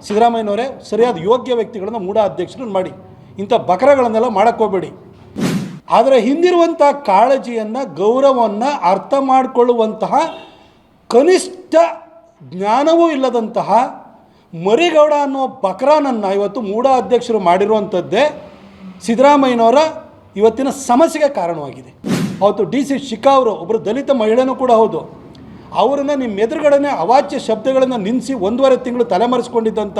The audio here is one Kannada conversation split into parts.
ಸಿದ್ದರಾಮಯ್ಯನವರೇ ಸರಿಯಾದ ಯೋಗ್ಯ ವ್ಯಕ್ತಿಗಳನ್ನು ಮೂಢ ಅಧ್ಯಕ್ಷರನ್ನು ಮಾಡಿ, ಇಂಥ ಬಕರಗಳನ್ನೆಲ್ಲ ಮಾಡೋಕ್ಕೋಗಬೇಡಿ. ಆದರೆ ಹಿಂದಿರುವಂಥ ಕಾಳಜಿಯನ್ನು, ಗೌರವವನ್ನು ಅರ್ಥ ಮಾಡಿಕೊಳ್ಳುವಂತಹ ಕನಿಷ್ಠ ಜ್ಞಾನವೂ ಇಲ್ಲದಂತಹ ಮರಿಗೌಡ ಅನ್ನೋ ಬಕರನನ್ನು ಇವತ್ತು ಮೂಢ ಅಧ್ಯಕ್ಷರು ಮಾಡಿರುವಂಥದ್ದೇ ಸಿದ್ದರಾಮಯ್ಯನವರ ಇವತ್ತಿನ ಸಮಸ್ಯೆಗೆ ಕಾರಣವಾಗಿದೆ. ಅವತ್ತು DC ಶಿಖಾ ಅವರು ಒಬ್ಬರು ದಲಿತ ಮಹಿಳೆನೂ ಕೂಡ ಹೌದು. ಅವರನ್ನು ನಿಮ್ಮ ಎದುರುಗಡೆನೇ ಅವಾಚ್ಯ ಶಬ್ದಗಳನ್ನು ನಿಲ್ಲಿಸಿ 1.5 ತಿಂಗಳು ತಲೆಮರೆಸ್ಕೊಂಡಿದ್ದಂಥ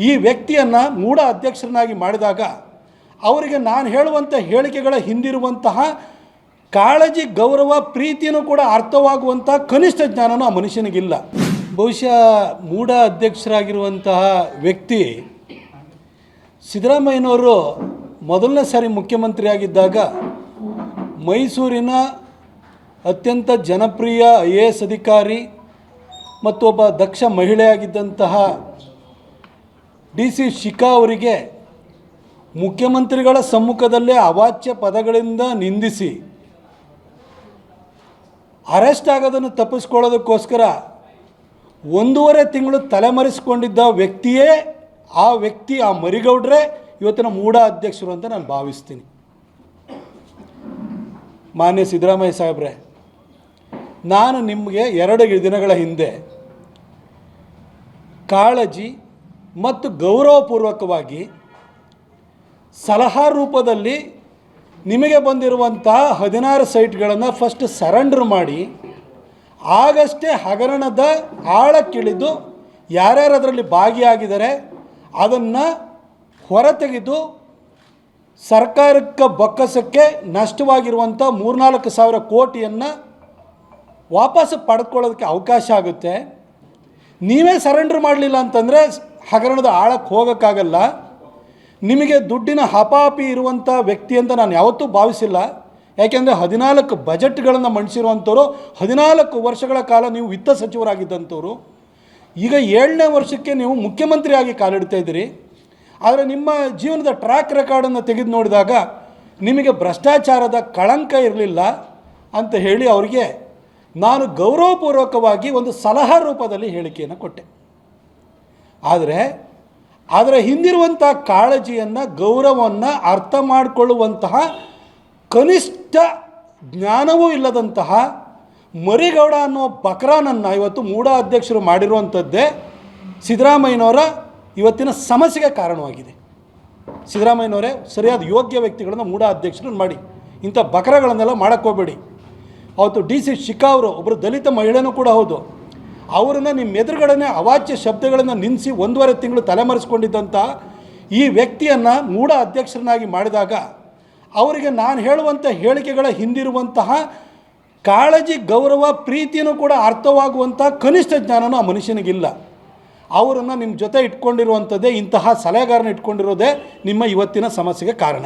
ಈ ವ್ಯಕ್ತಿಯನ್ನು ಮೂಢ ಅಧ್ಯಕ್ಷರನ್ನಾಗಿ ಮಾಡಿದಾಗ ಅವರಿಗೆ ನಾನು ಹೇಳುವಂಥ ಹೇಳಿಕೆಗಳ ಹಿಂದಿರುವಂತಹ ಕಾಳಜಿ, ಗೌರವ, ಪ್ರೀತಿಯೂ ಕೂಡ ಅರ್ಥವಾಗುವಂಥ ಕನಿಷ್ಠ ಜ್ಞಾನನೂ ಆ ಮನುಷ್ಯನಿಗಿಲ್ಲ. ಬಹುಶಃ ಮೂಢ ಅಧ್ಯಕ್ಷರಾಗಿರುವಂತಹ ವ್ಯಕ್ತಿ ಸಿದ್ದರಾಮಯ್ಯನವರು ಮೊದಲನೇ ಸಾರಿ ಮುಖ್ಯಮಂತ್ರಿಯಾಗಿದ್ದಾಗ ಮೈಸೂರಿನ ಅತ್ಯಂತ ಜನಪ್ರಿಯ IAS ಅಧಿಕಾರಿ ಮತ್ತು ಒಬ್ಬ ದಕ್ಷ ಮಹಿಳೆಯಾಗಿದ್ದಂತಹ DC ಶಿಖಾ ಅವರಿಗೆ ಮುಖ್ಯಮಂತ್ರಿಗಳ ಸಮ್ಮುಖದಲ್ಲೇ ಅವಾಚ್ಯ ಪದಗಳಿಂದ ನಿಂದಿಸಿ ಅರೆಸ್ಟ್ ಆಗೋದನ್ನು ತಪ್ಪಿಸ್ಕೊಳ್ಳೋದಕ್ಕೋಸ್ಕರ 1.5 ತಿಂಗಳು ತಲೆಮರೆಸಿಕೊಂಡಿದ್ದ ವ್ಯಕ್ತಿಯೇ ಆ ಮರಿಗೌಡ್ರೆ ಇವತ್ತಿನ ಮೂಢ ಅಧ್ಯಕ್ಷರು ಅಂತ ನಾನು ಭಾವಿಸ್ತೀನಿ. ಮಾನ್ಯ ಸಿದ್ದರಾಮಯ್ಯ ಸಾಹೇಬ್ರೆ, ನಾನು ನಿಮಗೆ 2 ದಿನಗಳ ಹಿಂದೆ ಕಾಳಜಿ ಮತ್ತು ಗೌರವಪೂರ್ವಕವಾಗಿ ಸಲಹಾ ರೂಪದಲ್ಲಿ ನಿಮಗೆ ಬಂದಿರುವಂಥ 16 ಸೈಟ್ಗಳನ್ನು ಫಸ್ಟ್ ಸರೆಂಡರ್ ಮಾಡಿ, ಆಗಷ್ಟೇ ಹಗರಣದ ಆಳಕ್ಕಿಳಿದು ಯಾರ್ಯಾರು ಅದರಲ್ಲಿ ಭಾಗಿಯಾಗಿದ್ದಾರೆ ಅದನ್ನು ಹೊರತೆಗೆದು ಸರ್ಕಾರಕ್ಕೆ ಬೊಕ್ಕಸಕ್ಕೆ ನಷ್ಟವಾಗಿರುವಂಥ 3-4 ಸಾವಿರ ಕೋಟಿಯನ್ನು ವಾಪಸ್ ಪಡೆದುಕೊಳ್ಳೋದಕ್ಕೆ ಅವಕಾಶ ಆಗುತ್ತೆ. ನೀವೇ ಸರೆಂಡರ್ ಮಾಡಲಿಲ್ಲ ಅಂತಂದರೆ ಹಗರಣದ ಆಳಕ್ಕೆ ಹೋಗೋಕ್ಕಾಗಲ್ಲ. ನಿಮಗೆ ದುಡ್ಡಿನ ಹಪಾಪಿ ಇರುವಂಥ ವ್ಯಕ್ತಿ ಅಂತ ನಾನು ಯಾವತ್ತೂ ಭಾವಿಸಿಲ್ಲ. ಯಾಕೆಂದರೆ 14 ಬಜೆಟ್ಗಳನ್ನು ಮಂಡಿಸಿರುವಂಥವ್ರು, 14 ವರ್ಷಗಳ ಕಾಲ ನೀವು ವಿತ್ತ ಸಚಿವರಾಗಿದ್ದಂಥವ್ರು. ಈಗ 7ನೇ ವರ್ಷಕ್ಕೆ ನೀವು ಮುಖ್ಯಮಂತ್ರಿಯಾಗಿ ಕಾಲಿಡ್ತಾ ಇದ್ದೀರಿ. ಆದರೆ ನಿಮ್ಮ ಜೀವನದ ಟ್ರ್ಯಾಕ್ ರೆಕಾರ್ಡನ್ನು ತೆಗೆದು ನೋಡಿದಾಗ ನಿಮಗೆ ಭ್ರಷ್ಟಾಚಾರದ ಕಳಂಕ ಇರಲಿಲ್ಲ ಅಂತ ಹೇಳಿ ಅವರಿಗೆ ನಾನು ಗೌರವಪೂರ್ವಕವಾಗಿ ಒಂದು ಸಲಹಾ ರೂಪದಲ್ಲಿ ಹೇಳಿಕೆಯನ್ನು ಕೊಟ್ಟೆ. ಆದರೆ ಹಿಂದಿರುವಂಥ ಕಾಳಜಿಯನ್ನು, ಗೌರವವನ್ನು ಅರ್ಥ ಮಾಡಿಕೊಳ್ಳುವಂತಹ ಕನಿಷ್ಠ ಜ್ಞಾನವೂ ಇಲ್ಲದಂತಹ ಮರಿಗೌಡ ಅನ್ನೋ ಬಕರನನ್ನು ಇವತ್ತು ಮೂಢ ಅಧ್ಯಕ್ಷರು ಮಾಡಿರುವಂಥದ್ದೇ ಸಿದ್ದರಾಮಯ್ಯನವರ ಇವತ್ತಿನ ಸಮಸ್ಯೆಗೆ ಕಾರಣವಾಗಿದೆ. ಸಿದ್ದರಾಮಯ್ಯನವರೇ ಸರಿಯಾದ ಯೋಗ್ಯ ವ್ಯಕ್ತಿಗಳನ್ನು ಮೂಢ ಅಧ್ಯಕ್ಷರನ್ನು ಮಾಡಿ, ಇಂಥ ಬಕರಗಳನ್ನೆಲ್ಲ ಮಾಡೋಕ್ಕೋಗಬೇಡಿ. ಅವತ್ತು DC ಶಿಖಾ ಅವರು ಒಬ್ಬರು ದಲಿತ ಮಹಿಳೆನೂ ಕೂಡ ಹೌದು. ಅವರನ್ನು ನಿಮ್ಮ ಎದುರುಗಡೆನೇ ಅವಾಚ್ಯ ಶಬ್ದಗಳನ್ನು ನಿಲ್ಲಿಸಿ 1.5 ತಿಂಗಳು ತಲೆಮರೆಸ್ಕೊಂಡಿದ್ದಂಥ ಈ ವ್ಯಕ್ತಿಯನ್ನು ಮೂಢ ಅಧ್ಯಕ್ಷರನ್ನಾಗಿ ಮಾಡಿದಾಗ ಅವರಿಗೆ ನಾನು ಹೇಳುವಂಥ ಹೇಳಿಕೆಗಳ ಹಿಂದಿರುವಂತಹ ಕಾಳಜಿ, ಗೌರವ, ಪ್ರೀತಿಯೂ ಕೂಡ ಅರ್ಥವಾಗುವಂಥ ಕನಿಷ್ಠ ಜ್ಞಾನನೂ ಆ ಮನುಷ್ಯನಿಗಿಲ್ಲ. ಅವರನ್ನು ನಿಮ್ಮ ಜೊತೆ ಇಟ್ಕೊಂಡಿರುವಂಥದ್ದೇ, ಇಂತಹ ಸಲಹೆಗಾರನ ಇಟ್ಕೊಂಡಿರೋದೇ ನಿಮ್ಮ ಇವತ್ತಿನ ಸಮಸ್ಯೆಗೆ ಕಾರಣ.